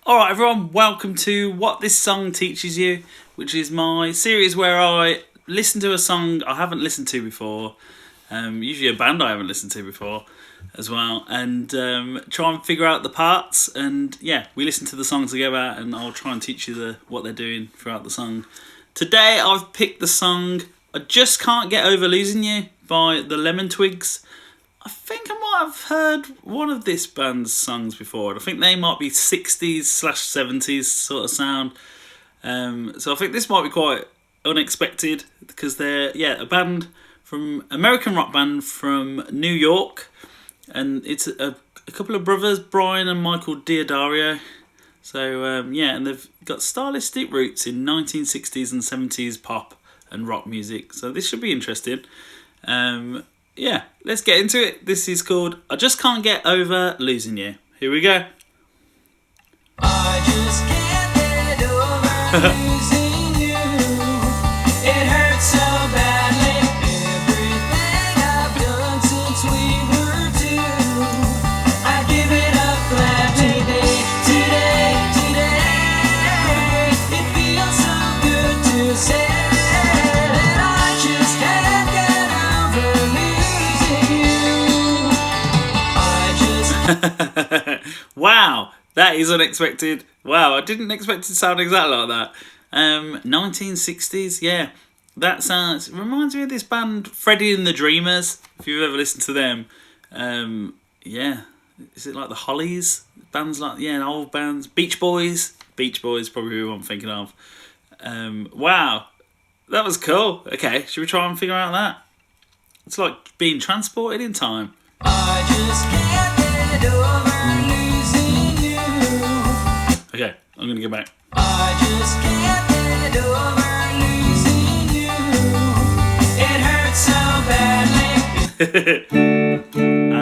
Alright everyone, welcome to What This Song Teaches You, which is my series where I listen to a song I haven't listened to before, usually a band I haven't listened to before as well, and try and figure out the parts, and yeah, we listen to the songs together and I'll try and teach you what they're doing throughout the song. Today I've picked the song I Just Can't Get Over Losing You by the Twigs. I think I might have heard one of this band's songs before, and I think they might be 60s/70s sort of sound. So I think this might be quite unexpected because they're a American rock band from New York, and it's a couple of brothers, Brian and Michael Diodario. So and they've got stylistic roots in 1960s and 70s pop and rock music. So this should be interesting. Yeah, let's get into it. This is called I Just Can't Get Over Losing You. Here we go. I just can't get over losing you. It hurts so badly. Everything I've done since we were two, I give it up gladly. Today. It feels so good to say that I just can't get over Wow, that is unexpected. Wow, I didn't expect it to sound exactly like that. 1960s, yeah. That sounds reminds me of this band Freddie and the Dreamers, if you've ever listened to them. Yeah. Is it like the Hollies? Bands like, old bands. Beach Boys. Beach Boys, probably who I'm thinking of. Wow. That was cool. Okay, should we try and figure out that? It's like being transported in time. I just can't get over losing you. Okay, I'm going to go back. I just can't get over losing you. It hurts so badly. I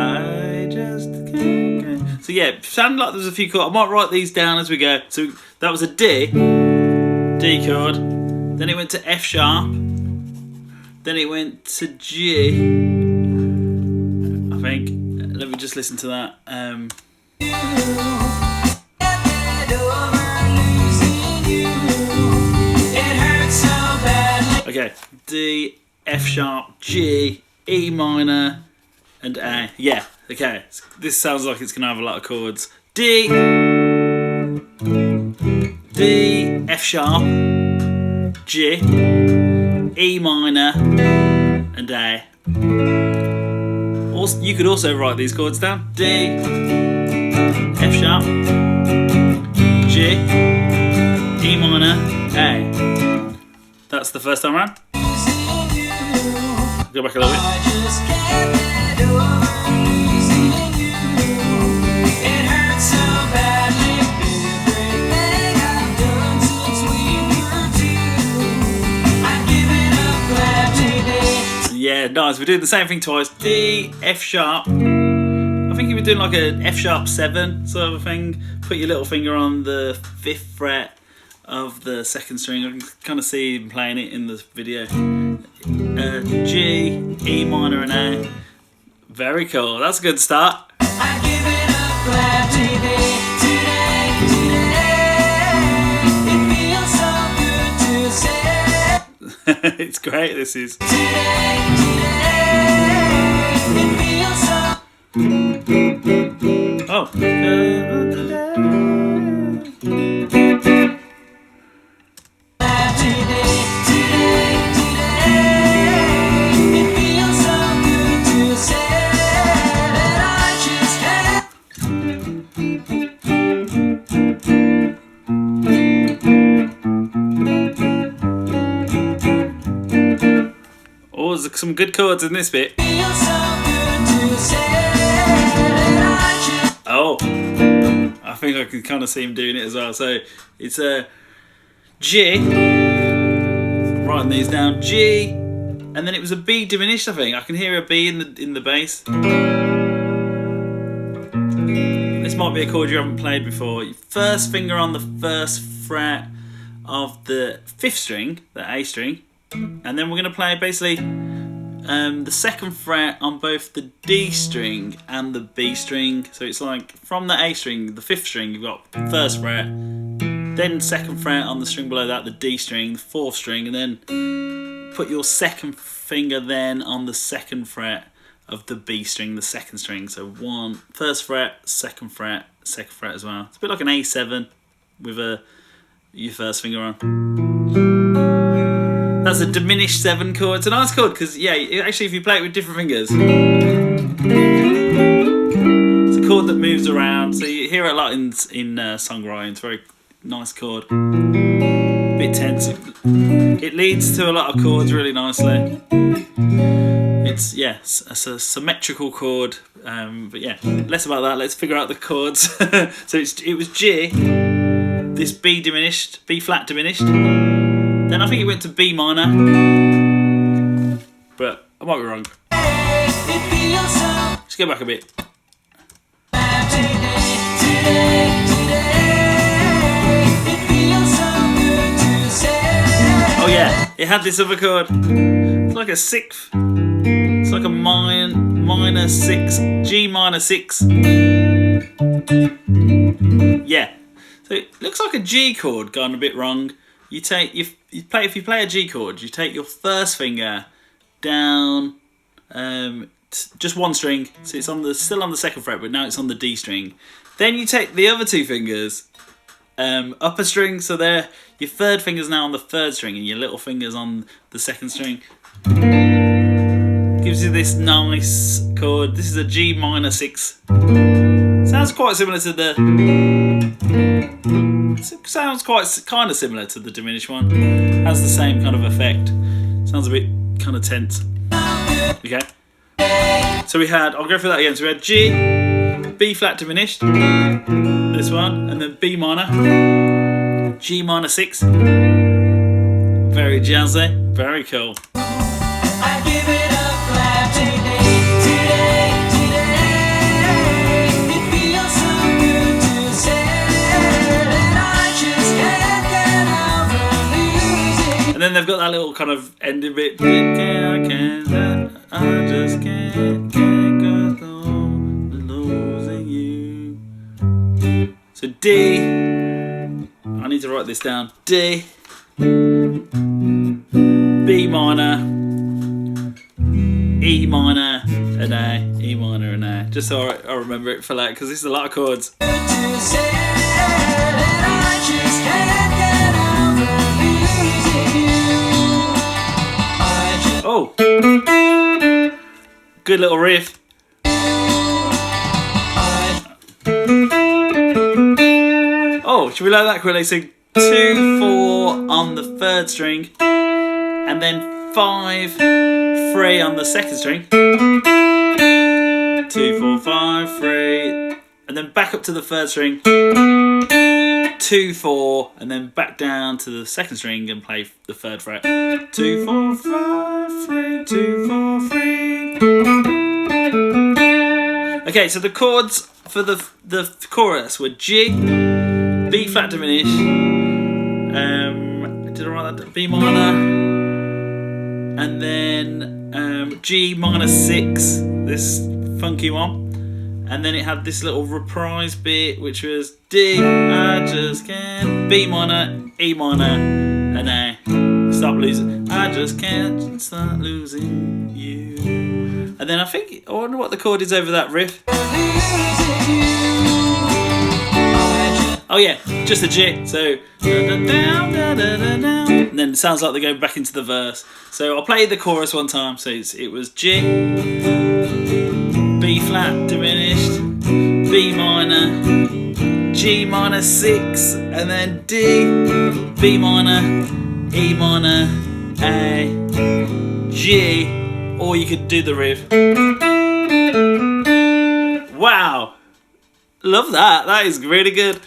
just can't get... So yeah, sounded like there's a few chords. I might write these down as we go. So that was a D chord. Then it went to F sharp. Then it went to G. I think. Let me just listen to that. Okay, D, F sharp, G, E minor, and A. Yeah, okay. This sounds like it's going to have a lot of chords. D, F sharp, G, E minor, and A. Also, you could also write these chords down. D, F sharp, G, E minor, A. That's the first time around. Go back a little bit. I just can't get over losing you. It hurts so badly. Everything I've done since we were two, I give it up gladly. Yeah, nice. We're doing the same thing twice. D, F sharp. I think you were doing like a F sharp 7 sort of thing. Put your little finger on the 5th fret of the 2nd string. I can kind of see him playing it in the video. G, E minor and A. Very cool. That's a good start. I give it up gladly. Today. It feels so good to say. It's great, this is. Today. It feels so. Oh. Oh, there's some good chords in this bit. Oh, I think I can kind of see him doing it as well. So it's a G. I'm writing these down. G, and then it was a B diminished. I think I can hear a B in the bass. This might be a chord you haven't played before. Your first finger on the 1st fret of the 5th string, the A string, and then we're going to play basically the second fret on both the D string and the B string. So it's like from the A string, the 5th string, you've got 1st fret, then 2nd fret on the string below that, the D string, the 4th string, and then put your 2nd finger then on the 2nd fret of the B string, the 2nd string. So 1st fret, 2nd fret, 2nd fret as well. It's a bit like an A7 with your 1st finger on. That's a diminished 7 chord. It's a nice chord because, yeah, actually if you play it with different fingers, it's a chord that moves around. So you hear it a lot in songwriting. It's a very nice chord. A bit tense. It leads to a lot of chords really nicely. It's a symmetrical chord. But yeah, less about that. Let's figure out the chords. So it was G, this B diminished, B flat diminished. Then I think it went to B minor, but I might be wrong. Let's go back a bit. Oh yeah, it had this other chord. It's like a 6th. It's like a minor 6, G minor 6. Yeah, so it looks like a G chord gone a bit wrong. If you play a G chord, you take your 1st finger down, just 1 string, so it's still on the 2nd fret, but now it's on the D string. Then you take the other 2 fingers, up a string, so your 3rd finger's now on the 3rd string, and your little finger's on the 2nd string. Gives you this nice chord. This is a G minor 6. Sounds quite similar to the. Sounds kind of similar to the diminished one. Has the same kind of effect. Sounds a bit kind of tense. Okay. So I'll go through that again. So we had G, B flat diminished, this one, and then B minor, G minor 6. Very jazzy, very cool. I give it a clap today. It feels so good to say that I just can't get over losing. And then they've got that little kind of ending bit. I just can't go losing you. So D, I need to write this down. D, B minor, E minor, and A, E minor and A. Just so I remember it for that, because this is a lot of chords. To say that I just can't get over losing you. Oh, good little riff. Oh, should we learn that quickly? So 2, 4 on the 3rd string, and then 5, 3 on the 2nd string. 2, 4, 5, 3, and then back up to the 3rd string. 2, 4, and then back down to the 2nd string and play the 3rd fret. 2, 4, 5, 3, 2, 4, 3. Okay, so the chords for the chorus were G, B flat diminished, did I write that? B minor, and then G minor 6, this funky one. And then it had this little reprise bit, which was D, I just can't, B minor, E minor, and A. Stop losing, I just can't start losing you. And then I wonder what the chord is over that riff. Oh yeah, just a G. So, and then it sounds like they go back into the verse. So I'll play the chorus one time. So it was G, B flat diminished, B minor, G minor 6, and then D, B minor, E minor, A, G, or you could do the riff. Wow, love that. That is really good.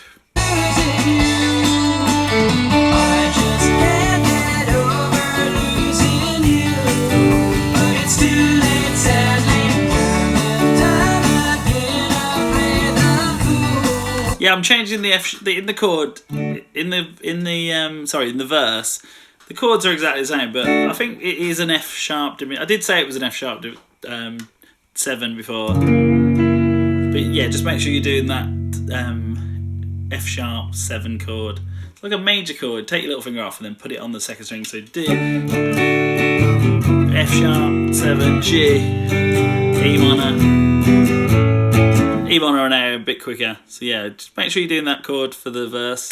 Yeah, I'm changing the F in the chord in the verse. The chords are exactly the same, but I think it is an F sharp diminished. I did say it was an F sharp 7 before, but yeah, just make sure you're doing that F sharp 7 chord. It's like a major chord. Take your little finger off and then put it on the second string. So D, F sharp 7, G, E minor. E minor and A are a bit quicker. So yeah, just make sure you're doing that chord for the verse.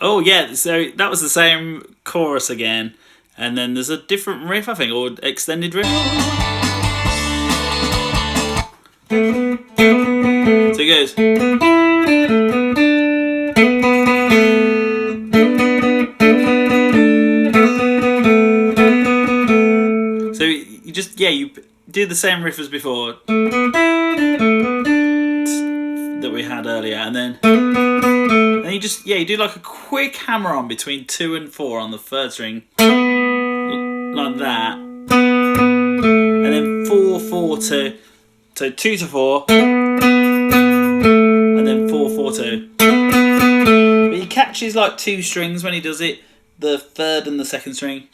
Oh yeah, so that was the same chorus again, and then there's a different riff, I think, or extended riff. So it goes. So you just, yeah, you do the same riff as before that we had earlier, and then you just, yeah, you do like a quick hammer-on between 2 and 4 on the third string, like that, and then 4, 4, 2, so 2 to 4, and then 4, 4, 2. But he catches like 2 strings when he does it, the third and the second string.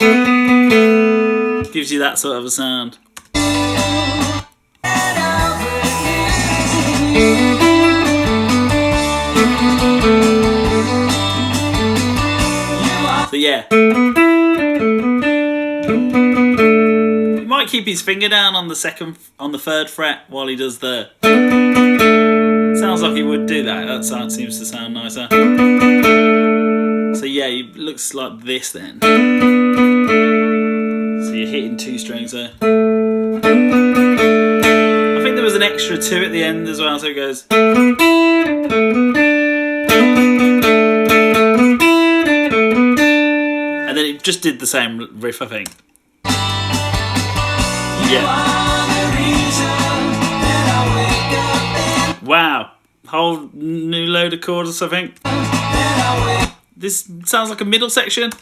Gives you that sort of a sound. So yeah, you might keep his finger down on the third fret while he does the. Sounds like he would do that. That sound seems to sound nicer. So yeah, it looks like this then. So you're hitting 2 strings there. I think there was an extra 2 at the end as well, so it goes. And then it just did the same riff, I think. Yeah. Wow. Whole new load of chords, I think. This sounds like a middle section.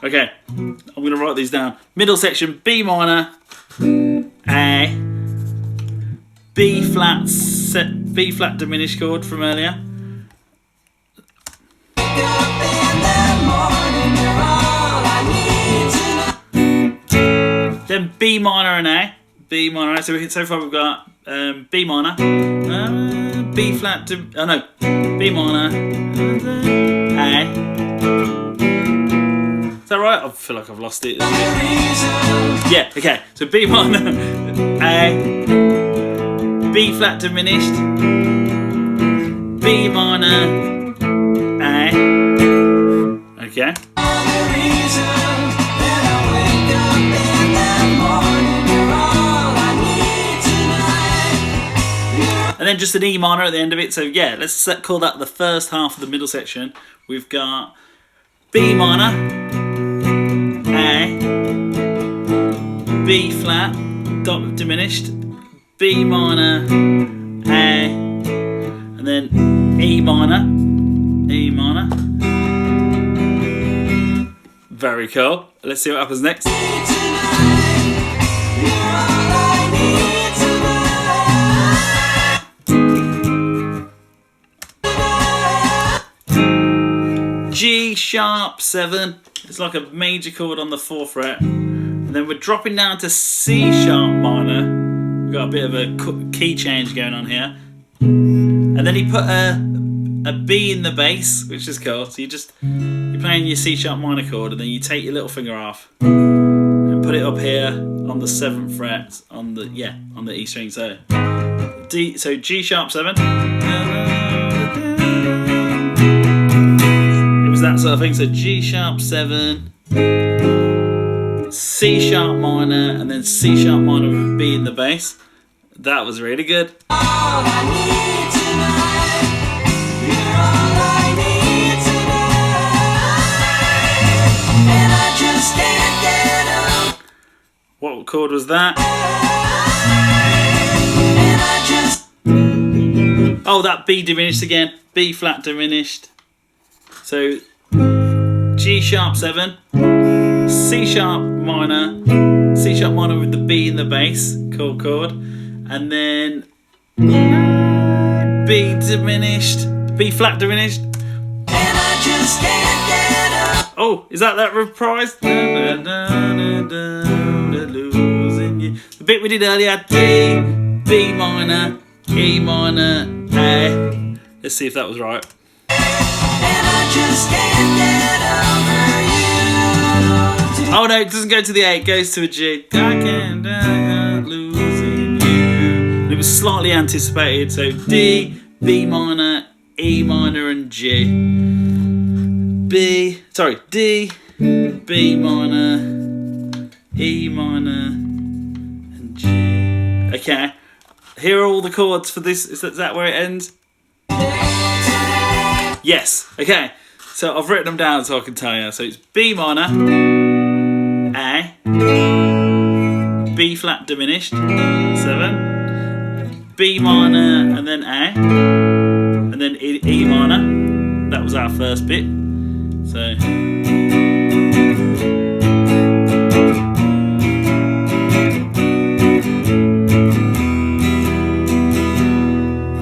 Okay, I'm going to write these down. Middle section, B minor, A, B flat diminished chord from earlier. Then B minor and A. B minor. So far we've got B minor, B flat. B minor, A. Is that right? I feel like I've lost it. Yeah. Okay. So B minor, A, B flat diminished, B minor, A. Okay. And then just an E minor at the end of it. So yeah, let's call that the first half of the middle section. We've got B minor, A, B flat, diminished, B minor, A, and then E minor, E minor. Very cool. Let's see what happens next. G sharp 7. It's like a major chord on the 4th fret. And then we're dropping down to C sharp minor. We've got a bit of a key change going on here. And then he put a B in the bass, which is cool. So you're playing your C sharp minor chord, and then you take your little finger off and put it up here on the 7th fret on the E string. So G sharp 7. That sort of thing. So G sharp 7, C sharp minor, and then C sharp minor with B in the bass. That was really good. What chord was that? Oh, that B diminished again. B flat diminished. So G sharp 7, C sharp minor with the B in the bass, chord, and then B diminished, B flat diminished. And I just can't get up. Oh, is that reprise? Losing you. The bit we did earlier, D, B minor, E minor, A. Let's see if that was right. And I just can't get over you. Oh no, it doesn't go to the A, it goes to a G. I can't losing you. It was slightly anticipated, so D, B minor, E minor, and G. D, B minor, E minor, and G. Okay, here are all the chords for this. Is that where it ends? Yes. Okay, so I've written them down so I can tell you. So it's B minor, A, B flat diminished, 7, B minor, and then A, and then E minor. That was our first bit. So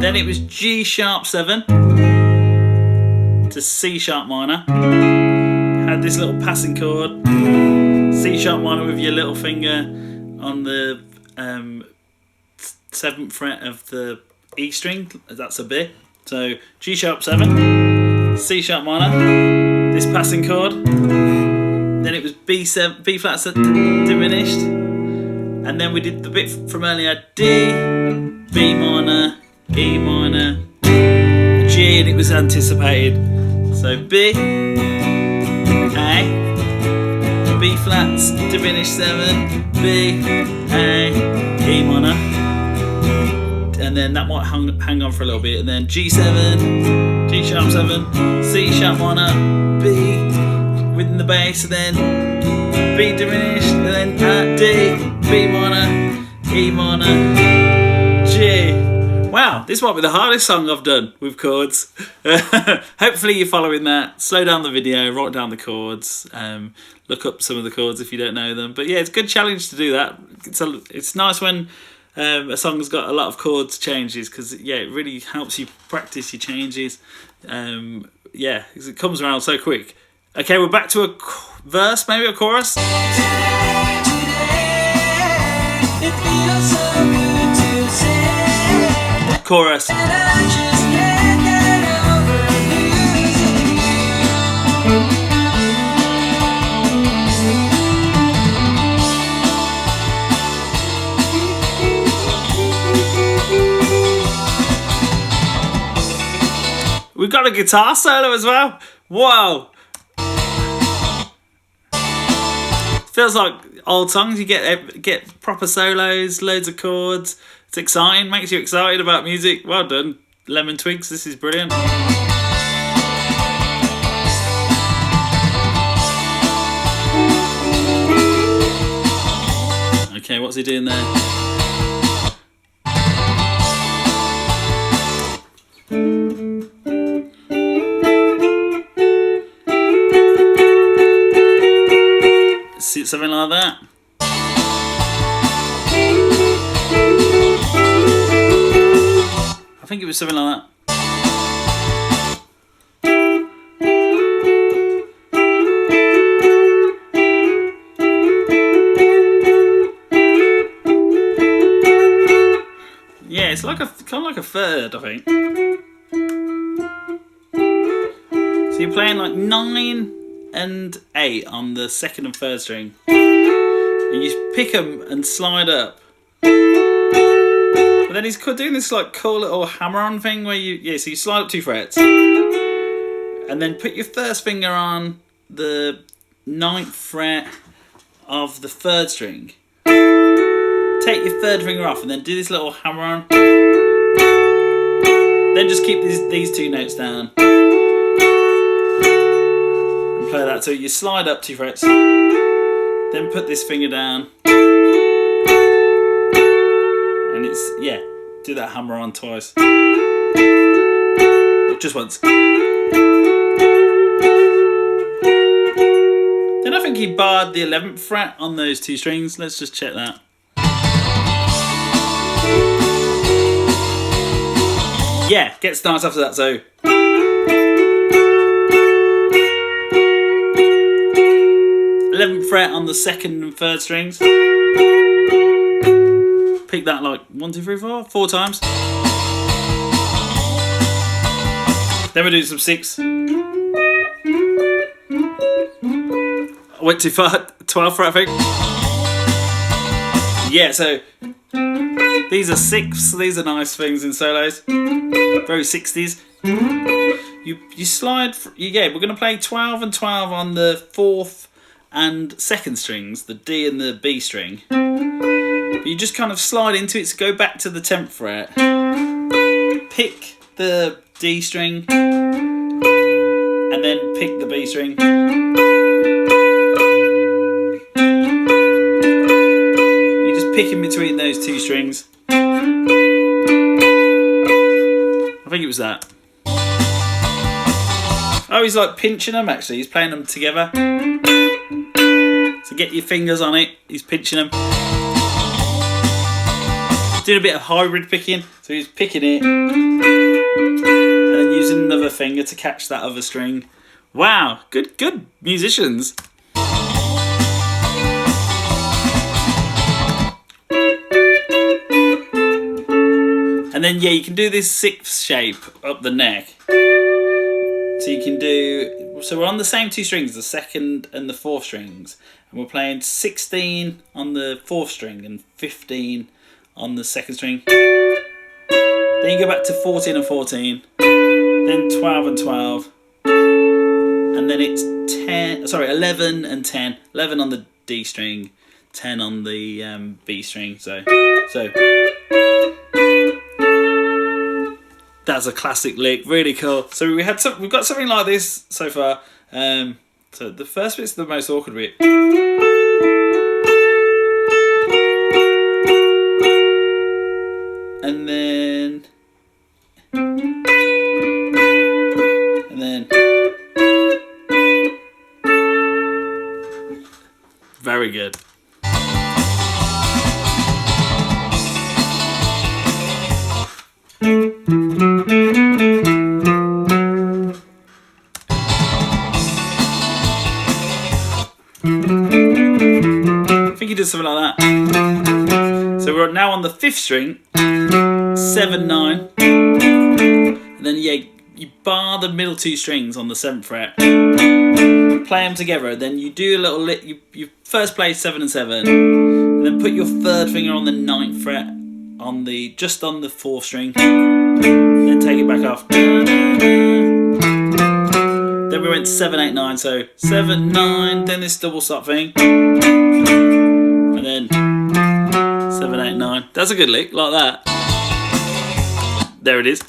then it was G sharp 7 to C sharp minor. Had this little passing chord, C sharp minor with your little finger on the 7th fret of the E string. That's a B. So G sharp 7, C sharp minor, this passing chord. Then it was B flat diminished, and then we did the bit from earlier, D, B minor, E minor, G, and it was anticipated. So B, A, B flat diminished 7, B, A, E minor, and then that might hang on for a little bit, and then G7, G sharp 7, C sharp minor, B within the bass, and then B diminished, and then D, B minor, E minor, G. Wow, this might be the hardest song I've done with chords. Hopefully you're following that. Slow down the video, write down the chords, look up some of the chords if you don't know them. But yeah, it's a good challenge to do that. It's nice when a song's got a lot of chords changes, because yeah, it really helps you practice your changes. Yeah, because it comes around so quick. Okay, we're back to a verse, maybe a chorus. Today, it feels so good to say. Chorus. And I just can't get over you. We've got a guitar solo as well. Whoa. Feels like old songs. You get proper solos, loads of chords. It's exciting, makes you excited about music. Well done, Lemon Twigs. This is brilliant. Okay, what's he doing there? Something like that. I think it was something like that. Yeah, it's like kind of like a third, I think. So you're playing like 9 and 8 on the 2nd and 3rd string, and you pick them and slide up. But then he's doing this like cool little hammer-on thing where so you slide up 2 frets, and then put your first finger on the 9th fret of the 3rd string. Take your 3rd finger off, and then do this little hammer-on. Then just keep these 2 notes down. Play that, so you slide up 2 frets, then put this finger down, and it's, yeah, do that hammer on twice. Just once. Then I think he barred the 11th fret on those two strings. Let's just check that. Yeah, gets starts after that, so. 11th fret on the second and third strings. Pick that like 1, 2, 3, 4, 4 times. Then we do some 6. I went too far. 12th fret, I think. Yeah, so these are 6th. These are nice things in solos. Very 60s. You slide. Yeah, we're going to play 12 and 12 on the 4th and 2nd strings, the D and the B string. But you just kind of slide into it, so go back to the 10th fret, pick the D string, and then pick the B string. You just pick in between those two strings. I think it was that. Oh, he's like pinching them actually, he's playing them together. So get your fingers on it, he's pinching them. Doing a bit of hybrid picking, so he's picking it and then using another finger to catch that other string. Wow, good musicians. And then yeah, you can do this 6th shape up the neck. So you can do, so we're on the same two strings, the 2nd and the 4th strings, and we're playing 16 on the 4th string and 15 on the 2nd string. Then you go back to 14 and 14, then 12 and 12, and then it's 11 and 10. 11 on the D string, 10 on the B string. So that's a classic lick, really cool. So we've got something like this so far. So the first bit's the most awkward bit. And then very good. I think he did something like that. So we're now on the 5th string, 7, 9, and then yeah, you bar the middle two strings on the 7th fret, play them together, then you do a little lick. You first play 7 and 7, and then put your 3rd finger on the 9th fret on the 4th string, then take it back off. Then we went 7, 8, 9, so 7, 9, then this double stop thing, and then 7, 8, 9. That's a good lick, like that. There it is.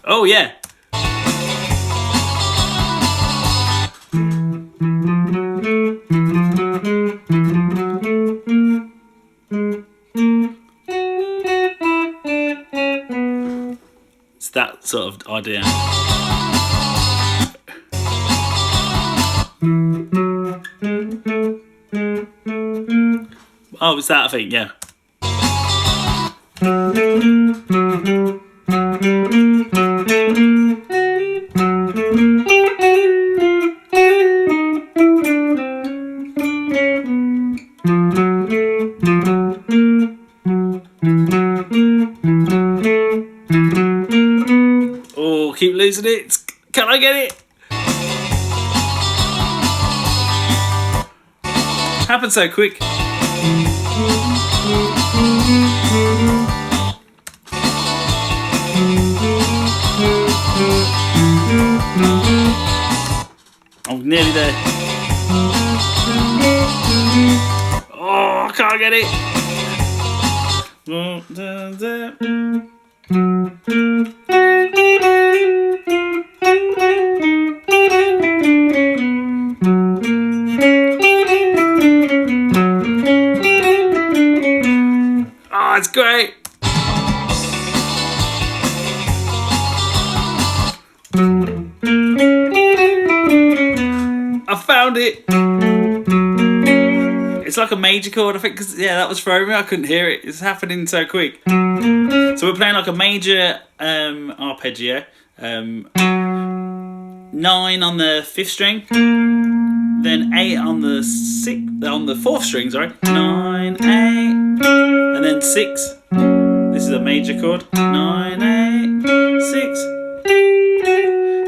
Oh yeah. It's that sort of idea. Oh, it's that, I think, yeah. Oh, keep losing it. Can I get it? Happened so quick. I'm nearly there. Oh, I can't get it. Oh, it's great. found it. It's like a major chord, I think, because that was throwing me. I couldn't hear it. It's happening so quick. So we're playing like a major arpeggio. 9 on the 5th string, then 8 on the 4th string. Sorry, 9, 8, and then 6. This is a major chord. 9, 8, 6.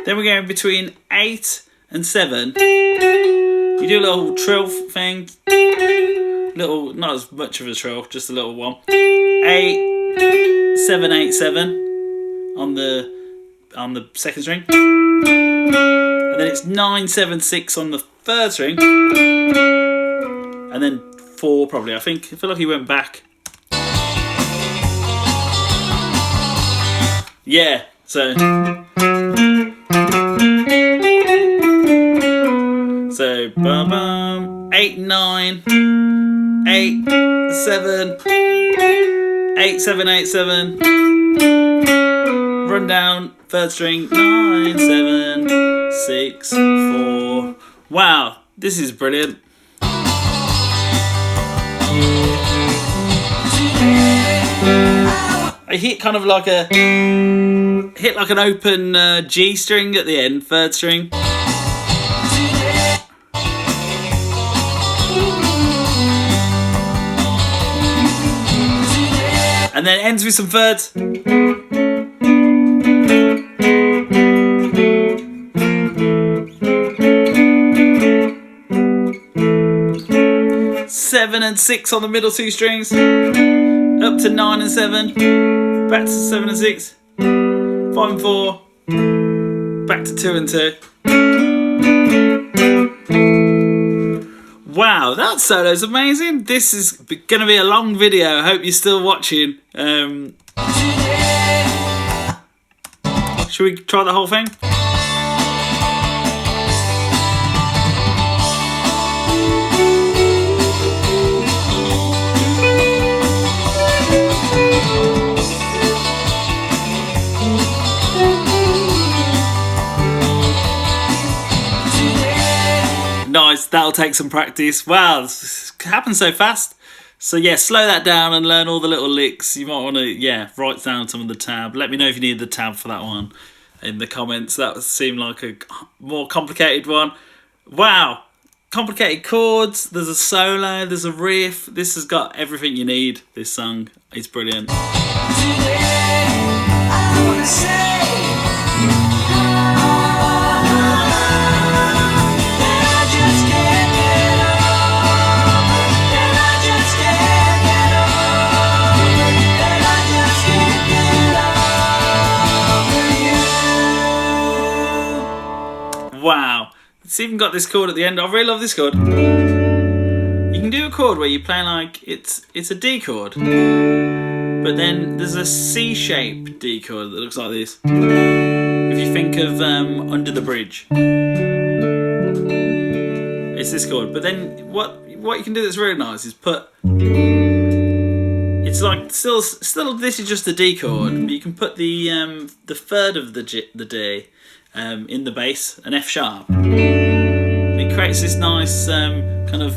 Then we're going between 8 and 7. You do a little trill thing. Little, not as much of a trill, just a little one. 8, 7, 8, 7 on the 2nd string. And then it's 9, 7, 6 on the 3rd string. And then 4 probably, I think. I feel like he went back. Yeah, so 8, 9, 8, 7, 8, 7, 8, 7. Run down, 3rd string, 9, 7, 6, 4. Wow, this is brilliant. I hit kind of like an open G string at the end, 3rd string. And then it ends with some thirds. 7 and 6 on the middle 2 strings. Up to 9 and 7. Back to 7 and 6. 5 and 4. Back to 2 and 2. Wow, that solo's amazing. This is going to be a long video. I hope you're still watching. Should we try the whole thing? Nice, that'll take some practice. Wow, this happens so fast. So yeah, slow that down and learn all the little licks. You might want to, write down some of the tab. Let me know if you need the tab for that one in the comments. That seemed like a more complicated one. Wow, complicated chords. There's a solo, there's a riff. This has got everything you need, this song. It's brilliant. Today, I wanna say wow, it's even got this chord at the end. I really love this chord. You can do a chord where you play like it's a D chord, but then there's a C-shaped D chord that looks like this. If you think of Under the Bridge, it's this chord. But then what you can do that's really nice is put. It's like still this is just a D chord, but you can put the third of the D. In the bass, an F sharp. And it creates this nice kind of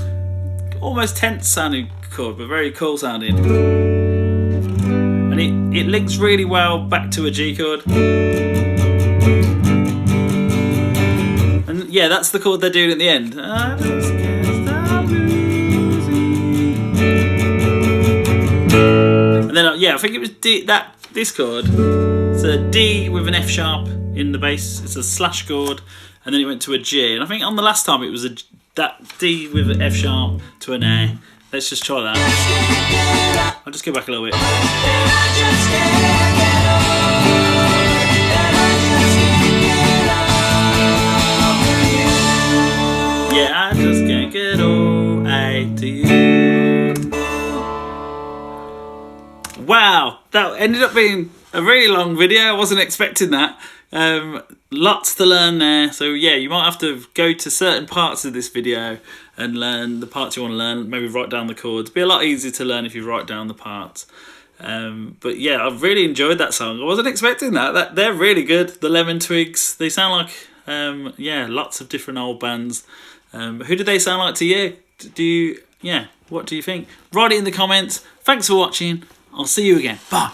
almost tense sounding chord, but very cool sounding. And it links really well back to a G chord. And yeah, that's the chord they're doing at the end. I just can't stop losing. And then I think it was this chord. It's a D with an F sharp in the bass. It's a slash chord, and then it went to a G. And I think on the last time it was that D with an F sharp to an A. Let's just try that. I'll just go back a little bit. Yeah, I just can't get over you. Wow, that ended up being a really long video. I wasn't expecting that. Lots to learn there. So yeah, you might have to go to certain parts of this video and learn the parts you want to learn. Maybe write down the chords. Be a lot easier to learn if you write down the parts. But yeah, I've really enjoyed that song. I wasn't expecting that. They're really good. The Lemon Twigs. They sound like lots of different old bands. Who do they sound like to you? What do you think? Write it in the comments. Thanks for watching. I'll see you again. Bye.